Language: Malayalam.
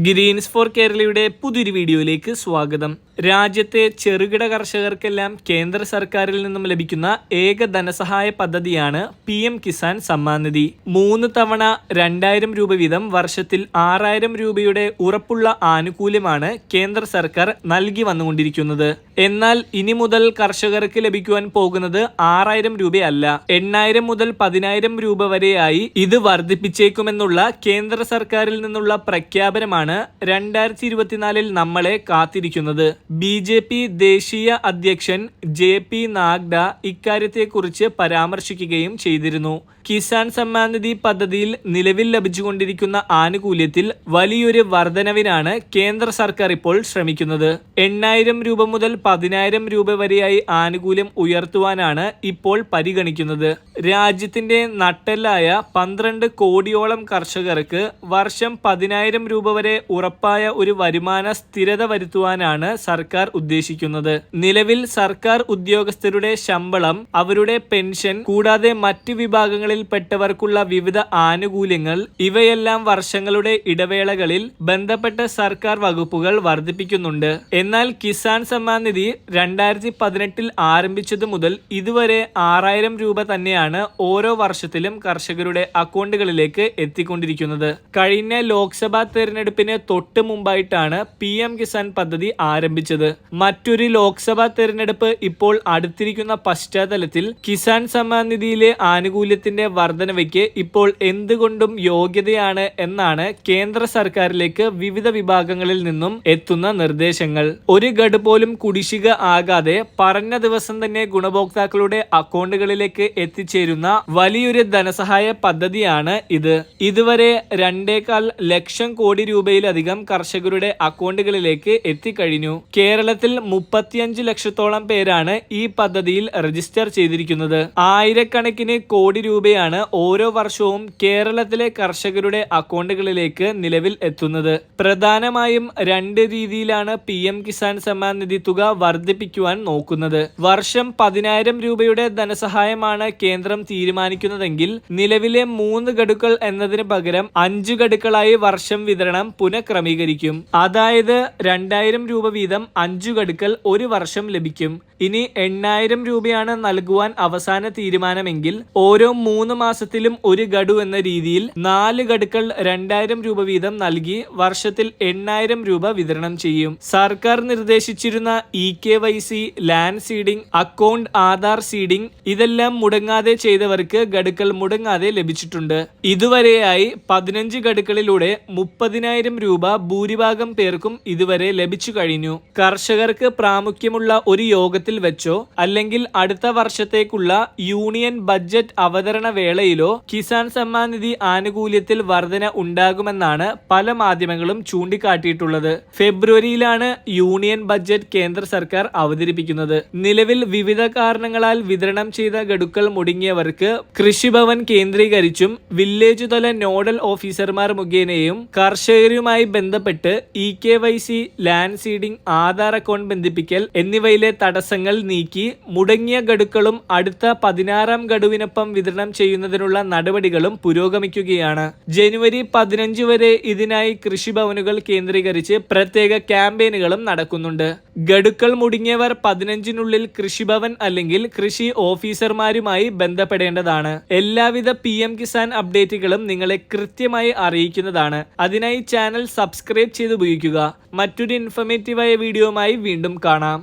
ഗ്രീൻസ് ഫോർ കേരളയുടെ പുതിയൊരു വീഡിയോയിലേക്ക് സ്വാഗതം. രാജ്യത്തെ ചെറുകിട കർഷകർക്കെല്ലാം കേന്ദ്ര സർക്കാരിൽ നിന്നും ലഭിക്കുന്ന ഏക ധനസഹായ പദ്ധതിയാണ് PM കിസാൻ സമ്മാൻ നിധി. 3 തവണ 2000 രൂപ വീതം വർഷത്തിൽ 6000 രൂപയുടെ ഉറപ്പുള്ള ആനുകൂല്യമാണ് കേന്ദ്ര സർക്കാർ നൽകി വന്നുകൊണ്ടിരിക്കുന്നത്. എന്നാൽ ഇനി മുതൽ കർഷകർക്ക് ലഭിക്കുവാൻ പോകുന്നത് 6000 രൂപയല്ല, 8000 മുതൽ 10000 രൂപ വരെയായി ഇത് വർദ്ധിപ്പിച്ചേക്കുമെന്നുള്ള കേന്ദ്ര സർക്കാരിൽ നിന്നുള്ള പ്രഖ്യാപനമാണ് 2024 നമ്മളെ കാത്തിരിക്കുന്നത്. BJP ദേശീയ അധ്യക്ഷൻ JP നാഗ്ഡ ഇക്കാര്യത്തെക്കുറിച്ച് പരാമർശിക്കുകയും ചെയ്തിരുന്നു. കിസാൻ സമ്മാൻ നിധി പദ്ധതിയിൽ നിലവിൽ ലഭിച്ചുകൊണ്ടിരിക്കുന്ന ആനുകൂല്യത്തിൽ വലിയൊരു വർധനവിനാണ് കേന്ദ്ര സർക്കാർ ഇപ്പോൾ ശ്രമിക്കുന്നത്. 8000 രൂപ മുതൽ 10000 രൂപ വരെയായി ആനുകൂല്യം ഉയർത്തുവാനാണ് ഇപ്പോൾ പരിഗണിക്കുന്നത്. രാജ്യത്തിന്റെ നട്ടെല്ലായ 12 കോടിയോളം കർഷകർക്ക് വർഷം 10000 രൂപ വരെ ഉറപ്പായ ഒരു വരുമാന സ്ഥിരത വരുത്തുവാനാണ് സർക്കാർ ഉദ്ദേശിക്കുന്നത്. നിലവിൽ സർക്കാർ ഉദ്യോഗസ്ഥരുടെ ശമ്പളം, അവരുടെ പെൻഷൻ കൂടാതെ മറ്റ് വിഭാഗങ്ങളിൽ പെട്ടവർക്കുള്ള വിവിധ ആനുകൂല്യങ്ങൾ ഇവയെല്ലാം വർഷങ്ങളുടെ ഇടവേളകളിൽ ബന്ധപ്പെട്ട സർക്കാർ വകുപ്പുകൾ വർദ്ധിപ്പിക്കുന്നുണ്ട്. എന്നാൽ കിസാൻ സമ്മാൻ നിധി 2018 ആരംഭിച്ചതു മുതൽ ഇതുവരെ 6000 രൂപ തന്നെയാണ് ഓരോ വർഷത്തിലും കർഷകരുടെ അക്കൗണ്ടുകളിലേക്ക് എത്തിക്കൊണ്ടിരിക്കുന്നത്. കഴിഞ്ഞ ലോക്സഭാ തെരഞ്ഞെടുപ്പിന് തൊട്ട് മുമ്പായിട്ടാണ് PM കിസാൻ പദ്ധതി ആരംഭിച്ചത്. മറ്റൊരു ലോക്സഭാ തെരഞ്ഞെടുപ്പ് ഇപ്പോൾ അടുത്തിരിക്കുന്ന പശ്ചാത്തലത്തിൽ കിസാൻ സമ്മാൻ നിധിയിലെ ആനുകൂല്യത്തിന്റെ വർധനവയ്ക്ക് ഇപ്പോൾ എന്തുകൊണ്ടും യോഗ്യതയാണ് എന്നാണ് കേന്ദ്ര സർക്കാരിലേക്ക് വിവിധ വിഭാഗങ്ങളിൽ നിന്നും എത്തുന്ന നിർദ്ദേശങ്ങൾ. ഒരു ഗഡു പോലും കുടിശ്ശിക ആകാതെ പറഞ്ഞ ദിവസം തന്നെ ഗുണഭോക്താക്കളുടെ അക്കൗണ്ടുകളിലേക്ക് എത്തിച്ചേരുന്ന വലിയൊരു ധനസഹായ പദ്ധതിയാണ് ഇത്. ഇതുവരെ 2.25 ലക്ഷം കോടി രൂപയിലധികം കർഷകരുടെ അക്കൗണ്ടുകളിലേക്ക് എത്തിക്കഴിഞ്ഞു. കേരളത്തിൽ 35 ലക്ഷത്തോളം പേരാണ് ഈ പദ്ധതിയിൽ രജിസ്റ്റർ ചെയ്തിരിക്കുന്നത്. ആയിരക്കണക്കിന് കോടി രൂപയാണ് ഓരോ വർഷവും കേരളത്തിലെ കർഷകരുടെ അക്കൗണ്ടുകളിലേക്ക് നിലവിൽ എത്തുന്നത്. പ്രധാനമായും 2 രീതിയിലാണ് PM കിസാൻ സമ്മാൻ നിധി തുക വർദ്ധിപ്പിക്കുവാൻ നോക്കുന്നത്. വർഷം 10000 രൂപയുടെ ധനസഹായമാണ് കേന്ദ്രം തീരുമാനിക്കുന്നതെങ്കിൽ നിലവിലെ 3 ഗഡുക്കൾ എന്നതിന് പകരം 5 ഗഡുക്കളായി വർഷം വിതരണം പുനഃക്രമീകരിക്കും. അതായത് 2000 രൂപ വീതം 5 ഗഡുക്കൾ ഒരു വർഷം ലഭിക്കും. ഇനി 8000 രൂപയാണ് നൽകുവാൻ അവസാന തീരുമാനമെങ്കിൽ ഓരോ 3 മാസത്തിലും ഒരു ഗഡു എന്ന രീതിയിൽ 4 ഗഡുക്കൾ 2000 രൂപ വീതം നൽകി വർഷത്തിൽ 8000 രൂപ വിതരണം ചെയ്യും. സർക്കാർ നിർദ്ദേശിച്ചിരുന്ന EKYC, land seeding, account Aadhaar seeding ഇതെല്ലാം മുടങ്ങാതെ ചെയ്തവർക്ക് ഗഡുക്കൾ മുടങ്ങാതെ ലഭിച്ചിട്ടുണ്ട്. ഇതുവരെയായി 15 ഗഡുക്കളിലൂടെ 30,000 രൂപ ഭൂരിഭാഗം പേർക്കും ഇതുവരെ ലഭിച്ചു കഴിഞ്ഞു. കർഷകർക്ക് പ്രാമുഖ്യമുള്ള ഒരു യോഗത്തിൽ വെച്ചോ അല്ലെങ്കിൽ അടുത്ത വർഷത്തേക്കുള്ള യൂണിയൻ ബഡ്ജറ്റ് അവതരണ വേളയിലോ കിസാൻ സമ്മാൻ നിധി ആനുകൂല്യത്തിൽ വർധന ഉണ്ടാകുമെന്നാണ് പല മാധ്യമങ്ങളും ചൂണ്ടിക്കാട്ടിയിട്ടുള്ളത്. ഫെബ്രുവരിയിലാണ് യൂണിയൻ ബഡ്ജറ്റ് കേന്ദ്ര സർക്കാർ അവതരിപ്പിക്കുന്നത്. നിലവിൽ വിവിധ കാരണങ്ങളാൽ വിതരണം ചെയ്ത ഗഡുക്കൾ മുടങ്ങിയവർക്ക് കൃഷിഭവൻ കേന്ദ്രീകരിച്ചും വില്ലേജ് തല നോഡൽ ഓഫീസർമാർ മുഖേനയും കർഷകരുമായി ബന്ധപ്പെട്ട് EKYC, land seeding, Aadhaar account ബന്ധിപ്പിക്കൽ എന്നിവയിലെ തടസ്സങ്ങൾ നീക്കി മുടങ്ങിയ ഗഡുക്കളും അടുത്ത 16ാം ഗഡുവിനൊപ്പം വിതരണം ചെയ്യുന്നതിനുള്ള നടപടികളും പുരോഗമിക്കുകയാണ്. ജനുവരി 15 വരെ ഇതിനായി കൃഷിഭവനുകൾ കേന്ദ്രീകരിച്ച് പ്രത്യേക ക്യാമ്പയിനുകളും നടക്കുന്നുണ്ട്. ഗഡുക്കൾ മുടങ്ങിയവർ 15-നുള്ളിൽ കൃഷിഭവൻ അല്ലെങ്കിൽ കൃഷി ഓഫീസർമാരുമായി ബന്ധപ്പെടേണ്ടതാണ്. എല്ലാവിധ PM കിസാൻ അപ്ഡേറ്റുകളും നിങ്ങളെ കൃത്യമായി അറിയിക്കുന്നതാണ്. അതിനായി ചാനൽ സബ്സ്ക്രൈബ് ചെയ്ത് ഉപയോഗിക്കുക. മറ്റൊരു ഇൻഫർമേറ്റീവായ വീഡിയോയുമായി വീണ്ടും കാണാം.